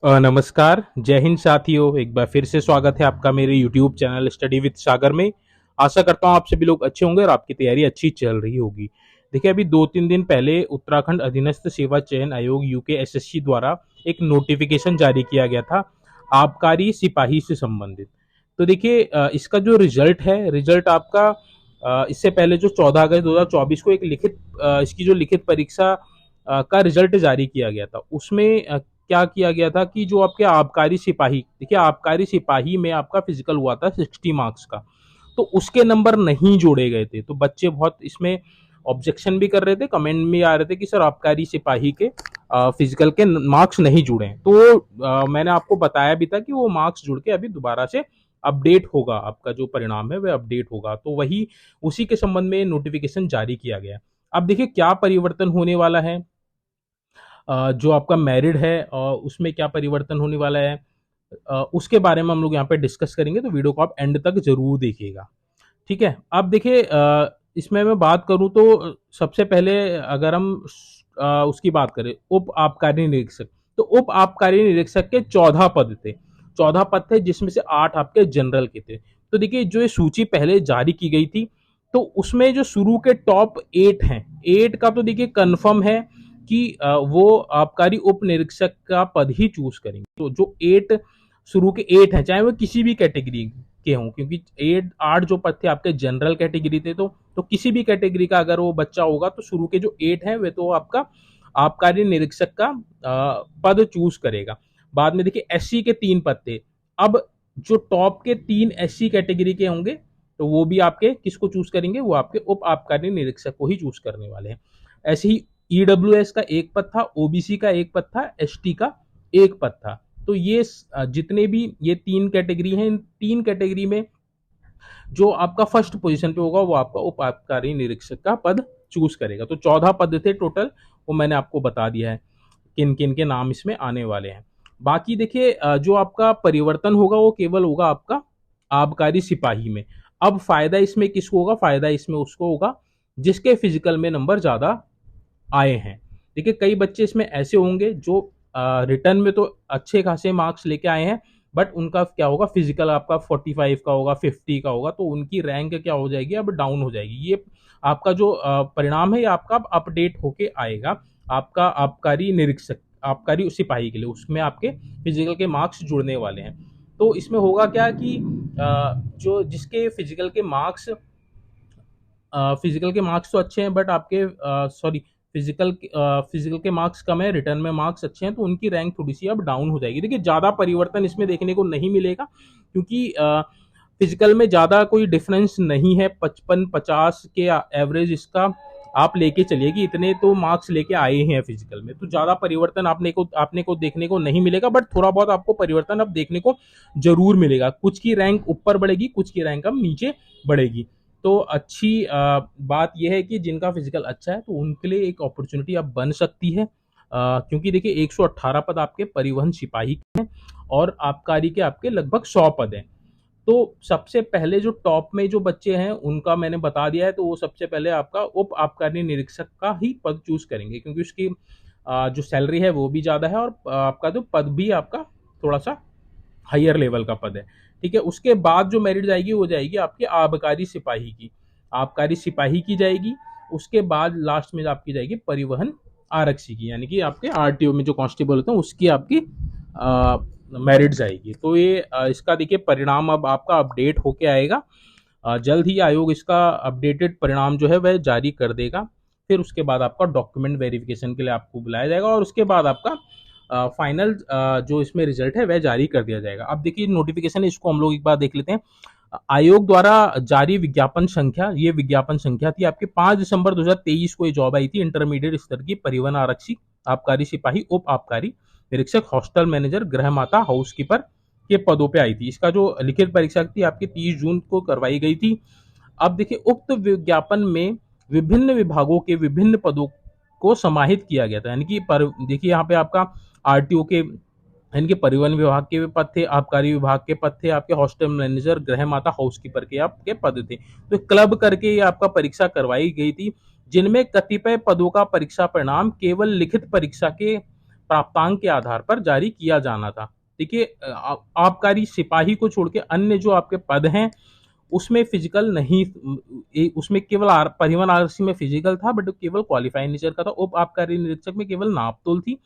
नमस्कार, जय हिंद साथियों। एक बार फिर से स्वागत है आपका मेरे यूट्यूब चैनल स्टडी विद सागर में। आशा करता हूँ आप सभी लोग अच्छे होंगे और आपकी तैयारी अच्छी चल रही होगी। देखिए, अभी 2-3 दिन पहले उत्तराखंड अधीनस्थ सेवा चयन आयोग यूकेएसएससी द्वारा एक नोटिफिकेशन जारी किया गया था आबकारी सिपाही से संबंधित। तो देखिए, इसका जो रिजल्ट आपका इससे पहले जो 14 अगस्त 2024 को एक इसकी जो लिखित परीक्षा का रिजल्ट जारी किया गया था, उसमें क्या किया गया था कि जो आपके आबकारी सिपाही, देखिए आबकारी सिपाही में आपका फिजिकल हुआ था 60 मार्क्स का, तो उसके नंबर नहीं जोड़े गए थे। तो बच्चे बहुत इसमें ऑब्जेक्शन भी कर रहे थे, कमेंट में आ रहे थे कि सर आबकारी सिपाही के फिजिकल के मार्क्स नहीं जुड़े हैं। तो मैंने आपको बताया भी था कि वो मार्क्स जुड़ के अभी दोबारा से अपडेट होगा, आपका जो परिणाम है वह अपडेट होगा। तो वही उसी के संबंध में नोटिफिकेशन जारी किया गया। अब देखिए क्या परिवर्तन होने वाला है, जो आपका मैरिड है उसमें क्या परिवर्तन होने वाला है, उसके बारे में हम लोग यहाँ पे डिस्कस करेंगे। तो वीडियो को आप एंड तक जरूर देखिएगा, ठीक है। अब देखिए, इसमें मैं बात करूं तो सबसे पहले अगर हम उसकी बात करें, उप आबकारी निरीक्षक, तो उप आबकारी निरीक्षक के 14 पद थे। 14 पद थे जिसमें से 8 आपके जनरल के थे। तो देखिए, जो ये सूची पहले जारी की गई थी, तो उसमें जो शुरू के टॉप 8 हैं, 8 का तो देखिए कंफर्म है कि वो आबकारी उप निरीक्षक का पद ही चूज करेंगे। तो जो 8 शुरू के 8 हैं, चाहे वो किसी भी कैटेगरी के हों, क्योंकि 8 जो पद थे आपके जनरल कैटेगरी थे, तो किसी भी कैटेगरी का अगर वो बच्चा होगा तो शुरू के जो 8 हैं वे तो आपका आबकारी निरीक्षक का पद चूज करेगा। बाद में देखिए एससी के 3 पद थे। अब जो टॉप के 3 एससी कैटेगरी के होंगे, तो वो भी आपके किसको चूज करेंगे, वो आपके उप आबकारी निरीक्षक को ही चूज करने वाले हैं। ऐसे ही ईडब्ल्यूएस का एक पद था, ओबीसी का एक पद था, एसटी का एक पद था। तो ये जितने भी ये 3 कैटेगरी हैं, इन 3 कैटेगरी में जो आपका फर्स्ट पोजीशन पे होगा वो आपका उप आबकारी निरीक्षक का पद चूज करेगा। तो 14 पद थे टोटल, वो मैंने आपको बता दिया है किन किन के नाम इसमें आने वाले हैं। बाकी देखिए, जो आपका परिवर्तन होगा वो केवल होगा आपका आबकारी सिपाही में। अब फायदा इसमें किसको होगा, फायदा इसमें उसको होगा जिसके फिजिकल में नंबर ज्यादा आए हैं। देखिए, कई बच्चे इसमें ऐसे होंगे जो रिटर्न में तो अच्छे खासे मार्क्स लेके आए हैं, बट उनका क्या होगा, फिजिकल आपका 45 का होगा, 50 का होगा, तो उनकी रैंक क्या हो जाएगी, अब डाउन हो जाएगी। ये आपका जो परिणाम है ये आपका अपडेट होके आएगा आपका आबकारी निरीक्षक, आबकारी सिपाही के लिए, उसमें आपके फिजिकल के मार्क्स जुड़ने वाले हैं। तो इसमें होगा क्या कि जो जिसके फिजिकल के मार्क्स तो अच्छे हैं, बट आपके सॉरी फिजिकल के मार्क्स कम है, रिटर्न में मार्क्स अच्छे हैं, तो उनकी रैंक थोड़ी सी अब डाउन हो जाएगी। देखिए, ज़्यादा परिवर्तन इसमें देखने को नहीं मिलेगा, क्योंकि फिजिकल में ज़्यादा कोई डिफरेंस नहीं है। 55-50 के एवरेज इसका आप लेके चलिए कि इतने तो मार्क्स लेके आए हैं फिजिकल में, तो ज़्यादा परिवर्तन आपने को देखने को नहीं मिलेगा, बट थोड़ा बहुत आपको परिवर्तन अब देखने को जरूर मिलेगा। कुछ की रैंक ऊपर बढ़ेगी, कुछ की रैंक अब नीचे बढ़ेगी। तो अच्छी बात यह है कि जिनका फिजिकल अच्छा है तो उनके लिए एक अपॉर्चुनिटी अब बन सकती है, क्योंकि देखिए 118 पद आपके परिवहन सिपाही के हैं और आबकारी के आपके लगभग 100 पद हैं। तो सबसे पहले जो टॉप में जो बच्चे हैं उनका मैंने बता दिया है, तो वो सबसे पहले आपका उप आबकारी निरीक्षक का ही पद चूज करेंगे, क्योंकि उसकी जो सैलरी है वो भी ज़्यादा है और आपका जो पद भी आपका थोड़ा सा हायर लेवल का पद है, ठीक है। उसके बाद जो मेरिट जाएगी वो जाएगी आपके आबकारी सिपाही की, आबकारी सिपाही की जाएगी। उसके बाद लास्ट में आपकी जाएगी परिवहन आरक्षी की, यानी कि आपके आरटीओ में जो कांस्टेबल होते हैं उसकी आपकी मेरिट जाएगी। तो ये इसका देखिए परिणाम अब आपका अपडेट होके आएगा। जल्द ही आयोग इसका अपडेटेड परिणाम जो है वह जारी कर देगा। फिर उसके बाद आपका डॉक्यूमेंट वेरिफिकेशन के लिए आपको बुलाया जाएगा और उसके बाद आपका फाइनल जो इसमें रिजल्ट है वह जारी कर दिया जाएगा। अब देखिए नोटिफिकेशन, इसको हम लोग एक बार देख लेते हैं। आयोग द्वारा जारी विज्ञापन संख्या, ये विज्ञापन संख्या थी आपके 5 दिसंबर 2023 को ये जॉब आई थी, इंटरमीडिएट स्तर की परिवहन आरक्षी, आबकारी सिपाही, उप आबकारी निरीक्षक, हॉस्टल मैनेजर, गृह माता, हाउसकीपर के पदों पे आई थी। इसका जो लिखित परीक्षा थी आपकी 30 जून को करवाई गई थी। अब देखिए उक्त विज्ञापन में विभिन्न विभागों के विभिन्न पदों को समाहित किया गया था, यानी कि पर देखिए यहाँ पे आपका आरटीओ के, इनके परिवहन विभाग के पद थे, आबकारी विभाग के पद थे, आपके हॉस्टल मैनेजर, गृह माता, हाउसकीपर के आपके पद थे। तो क्लब करके ये आपका परीक्षा करवाई गई थी, जिनमें कतिपय पदों का परीक्षा परिणाम केवल लिखित परीक्षा के प्राप्तांक के आधार पर जारी किया जाना था। देखिए आबकारी सिपाही को छोड़ के अन्य जो आपके पद हैं उसमें फिजिकल नहीं, उसमें केवल परिवहन आरसी में फिजिकल था, बट केवल क्वालिफाइंग नेचर का था। उप आबकारी निरीक्षक में केवल नापतोल थी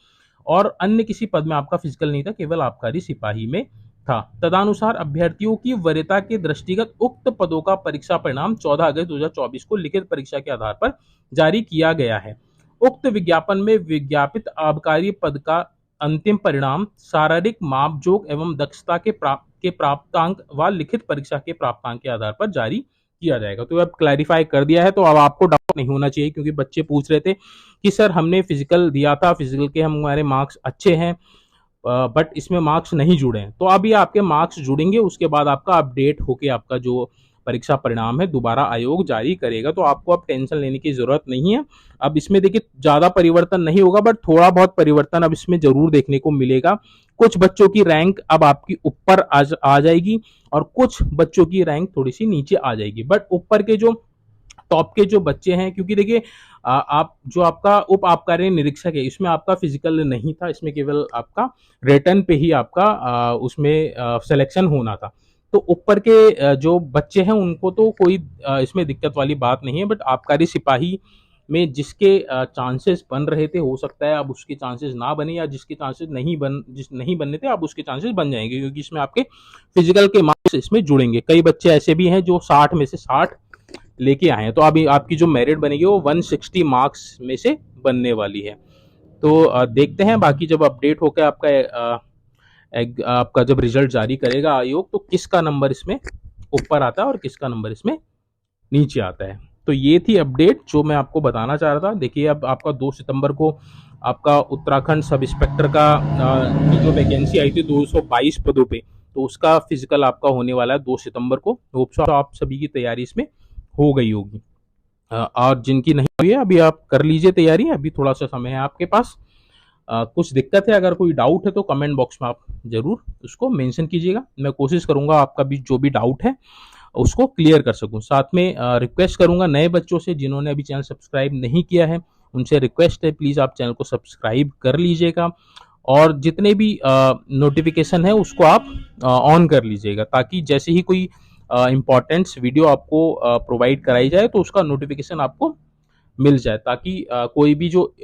और अन्य किसी पद में आपका फिजिकल नहीं था, केवल आबकारी सिपाही में था। तदनुसार अभ्यर्थियों की वरीयता के दृष्टिगत उक्त पदों का परीक्षा परिणाम 14 अगस्त 2024 को लिखित परीक्षा के आधार पर जारी किया गया है। उक्त विज्ञापन में विज्ञापित आबकारी पद का अंतिम परिणाम शारीरिक मापजोख एवं दक्षता के प्राप्तांक व लिखित परीक्षा के प्राप्तांक के आधार पर जारी किया जाएगा। तो अब क्लैरिफाई कर दिया है, तो अब आपको डाउट नहीं होना चाहिए, क्योंकि बच्चे पूछ रहे थे कि सर हमने फिजिकल दिया था, फिजिकल के हमारे मार्क्स अच्छे हैं बट इसमें मार्क्स नहीं जुड़े हैं। तो अभी आपके मार्क्स जुड़ेंगे, उसके बाद आपका अपडेट होके आपका जो परीक्षा परिणाम है दोबारा आयोग जारी करेगा। तो आपको अब टेंशन लेने की जरूरत नहीं है। अब इसमें देखिए ज्यादा परिवर्तन नहीं होगा, बट थोड़ा बहुत परिवर्तन अब इसमें जरूर देखने को मिलेगा। कुछ बच्चों की रैंक अब आपकी ऊपर आ जाएगी और कुछ बच्चों की रैंक थोड़ी सी नीचे आ जाएगी। बट ऊपर के जो टॉप के जो बच्चे हैं, क्योंकि देखिए आप जो आपका उप आबकारी निरीक्षक है इसमें आपका फिजिकल नहीं था, इसमें केवल आपका रिटर्न पे ही आपका उसमें सिलेक्शन होना था। तो ऊपर के जो बच्चे हैं उनको तो कोई इसमें दिक्कत वाली बात नहीं है, बट आबकारी सिपाही में जिसके चांसेस बन रहे थे, हो सकता है अब उसके चांसेस ना बने, या जिसके चांसेस नहीं बनने थे अब उसके चांसेस बन जाएंगे, क्योंकि इसमें आपके फिजिकल के मार्क्स इसमें जुड़ेंगे। कई बच्चे ऐसे भी हैं जो 60 में से 60 लेके आए हैं, तो अभी आपकी जो मेरिट बनेगी वो 160 मार्क्स में से बनने वाली है। तो देखते हैं बाकी जब अपडेट होकर आपका जब रिजल्ट जारी करेगा आयोग, तो किसका नंबर इसमें ऊपर आता है और किसका नंबर इसमें नीचे आता है। तो ये थी अपडेट जो मैं आपको बताना चाह रहा था। देखिए अब आपका 2 सितंबर को आपका उत्तराखंड सब इंस्पेक्टर का की जो वैकेंसी आई थी 222 पदों पे, तो उसका फिजिकल आपका होने वाला है 2 सितंबर को। होप सो आप सभी की तैयारी इसमें हो गई होगी, और जिनकी नहीं हुई है अभी आप कर लीजिए तैयारी, अभी थोड़ा सा समय है आपके पास। कुछ दिक्कत है, अगर कोई डाउट है तो कमेंट बॉक्स में आप जरूर उसको मेंशन कीजिएगा। मैं कोशिश करूंगा आपका भी जो भी डाउट है उसको क्लियर कर सकूं। साथ में रिक्वेस्ट करूंगा नए बच्चों से जिन्होंने अभी चैनल सब्सक्राइब नहीं किया है, उनसे रिक्वेस्ट है प्लीज आप चैनल को सब्सक्राइब कर लीजिएगा, और जितने भी नोटिफिकेशन है उसको आप ऑन कर लीजिएगा, ताकि जैसे ही कोई इम्पोर्टेंट्स वीडियो आपको प्रोवाइड कराई जाए तो उसका नोटिफिकेशन आपको मिल जाए, ताकि कोई भी जो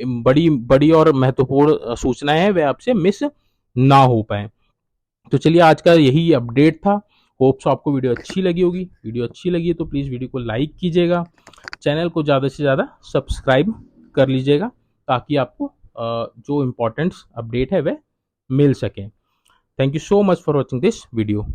बड़ी बड़ी और महत्वपूर्ण सूचनाएं हैं वे आपसे मिस ना हो पाए। तो चलिए आज का यही अपडेट था। होप्स आपको वीडियो अच्छी लगी होगी। वीडियो अच्छी लगी है तो प्लीज़ वीडियो को लाइक कीजिएगा, चैनल को ज़्यादा से ज़्यादा सब्सक्राइब कर लीजिएगा, ताकि आपको जो इम्पोर्टेंट अपडेट है वह मिल सके। Thank you so much for watching this video.